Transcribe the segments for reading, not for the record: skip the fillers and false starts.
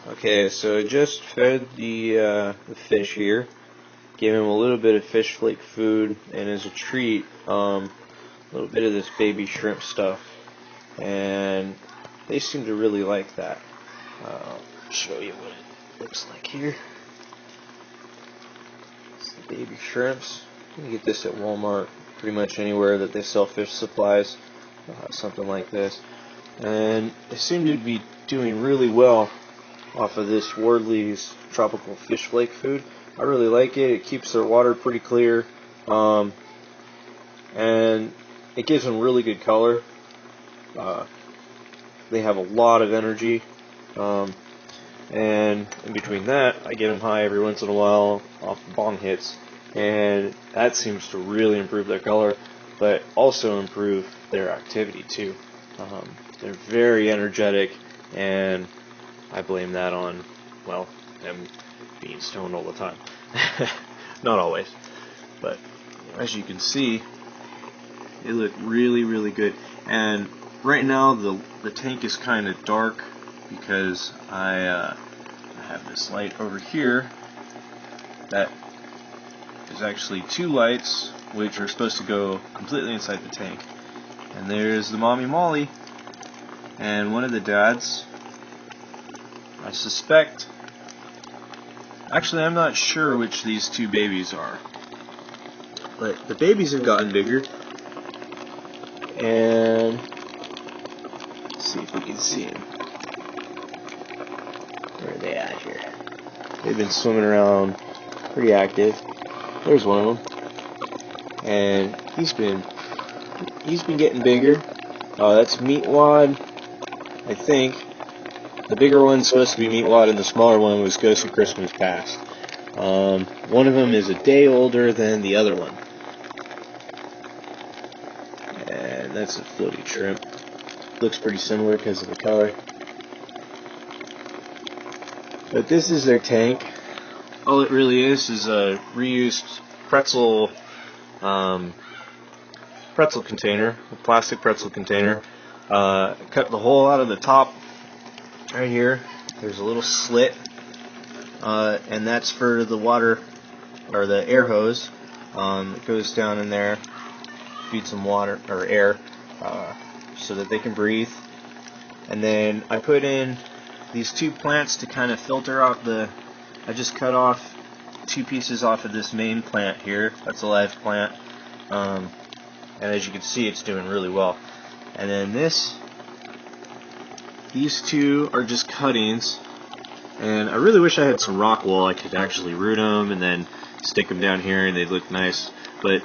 Okay, so I just fed the fish here. Gave him a little bit of fish flake food, and as a treat, a little bit of this baby shrimp stuff. And they seem to really like that. I'll show you what it looks like here. It's the baby shrimps. You can get this at Walmart, pretty much anywhere that they sell fish supplies. Something like this. And they seem to be doing really well off of this Wardley's tropical fish flake food. I really like it. It keeps their water pretty clear, and it gives them really good color. They have a lot of energy, and in between that, I get them high every once in a while off bong hits, and that seems to really improve their color, but also improve their activity too. They're very energetic, and I blame that on, well, them being stoned all the time. Not always, but as you can see, they look really, really good. And right now, the tank is kind of dark because I have this light over here that is actually two lights, which are supposed to go completely inside the tank. And there's the mommy Molly, and one of the dads. I suspect, actually I'm not sure which these two babies are, but the babies have gotten bigger, and let's see if we can see them. Where are they at here? They've been swimming around pretty active. There's one of them, and he's been getting bigger. That's Meatwad, I think. The bigger one's supposed to be Meatwad, and the smaller one was Ghost of Christmas Past. One of them is a day older than the other one. And that's a floating shrimp. Looks pretty similar because of the color. But this is their tank. All it really is a reused pretzel container, a plastic pretzel container. Cut the hole out of the top. Right here, there's a little slit, and that's for the water, or the air hose. It goes down in there, feeds them water, or air, so that they can breathe. And then I put in these two plants to kind of filter out I just cut off two pieces off of this main plant here. That's a live plant. And as you can see, it's doing really well. And then these two are just cuttings, and I really wish I had some rock wool. I could actually root them and then stick them down here and they'd look nice. But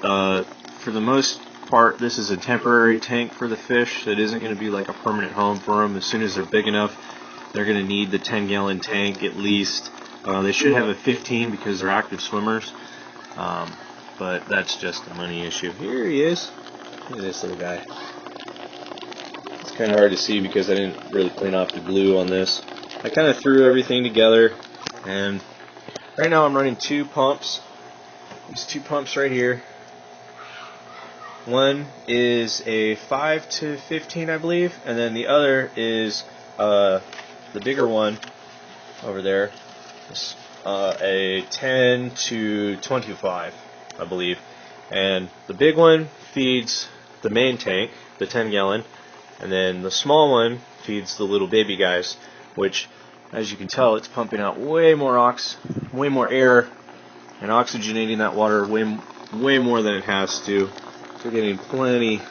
for the most part, this is a temporary tank for the fish. It isn't going to be like a permanent home for them. As soon as they're big enough, they're going to need the 10-gallon tank at least. They should have a 15 because they're active swimmers, but that's just a money issue. Here he is. Look at this little guy. Kind of hard to see because I didn't really clean off the glue on this. I kind of threw everything together, and right now I'm running two pumps. These two pumps right here. One is a 5 to 15, I believe, and then the other is the bigger one over there. It's a 10 to 25, I believe. And the big one feeds the main tank, the 10-gallon. And then the small one feeds the little baby guys, which, as you can tell, it's pumping out way more air, and oxygenating that water way more than it has to. So we're getting plenty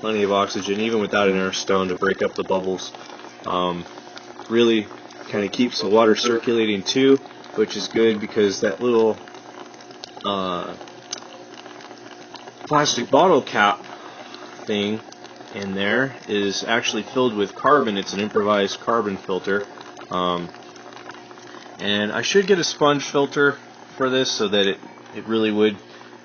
of oxygen, even without an air stone to break up the bubbles. Really kind of keeps the water circulating too, which is good because that little plastic bottle cap thing in there is actually filled with carbon. It's an improvised carbon filter, and I should get a sponge filter for this so that it really would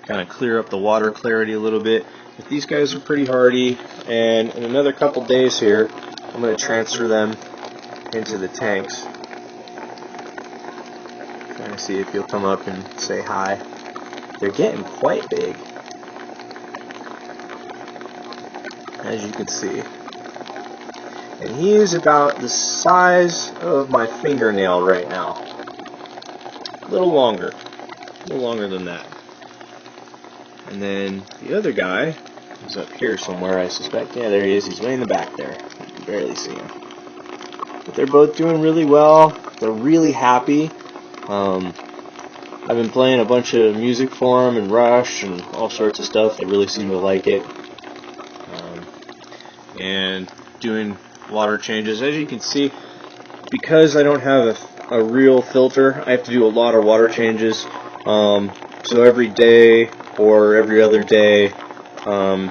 kind of clear up the water clarity a little bit. But these guys are pretty hardy, and in another couple days here I'm going to transfer them into the tanks. Trying to see if you'll come up and say hi. They're getting quite big, as you can see. And he is about the size of my fingernail right now. A little longer than that. And then the other guy is up here somewhere, I suspect. Yeah, there he is. He's way in the back there. You can barely see him. But they're both doing really well. They're really happy. I've been playing a bunch of music for them and Rush and all sorts of stuff. They really seem to like it. And doing water changes. As you can see, because I don't have a real filter, I have to do a lot of water changes. So every day or every other day, I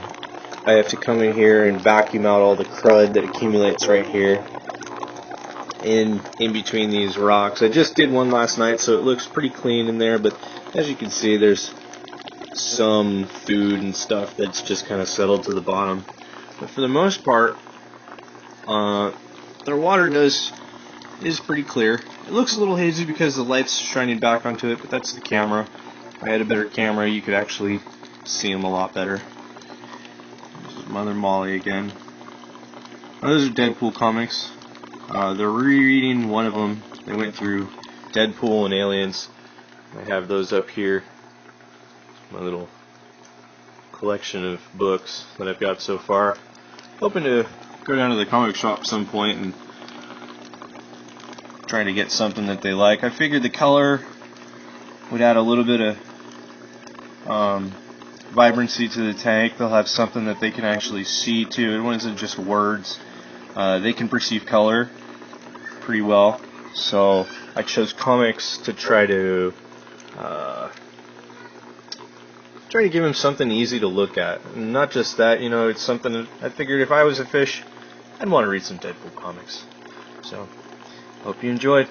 have to come in here and vacuum out all the crud that accumulates right here in between these rocks. I just did one last night, so it looks pretty clean in there, but as you can see, there's some food and stuff that's just kind of settled to the bottom. But for the most part, their water is pretty clear. It looks a little hazy because the light's shining back onto it, but that's the camera. If I had a better camera, you could actually see them a lot better. This is Mother Molly again. Now, those are Deadpool comics. They're rereading one of them. They went through Deadpool and Aliens. I have those up here. My little collection of books that I've got so far. Hoping to go down to the comic shop at some point and try to get something that they like. I figured the color would add a little bit of vibrancy to the tank. They'll have something that they can actually see too. It wasn't just words. They can perceive color pretty well. So I chose comics to try to give them something easy to look at. And not just that, you know, it's something that I figured if I was a fish, I'd want to read some Deadpool comics. So, hope you enjoyed.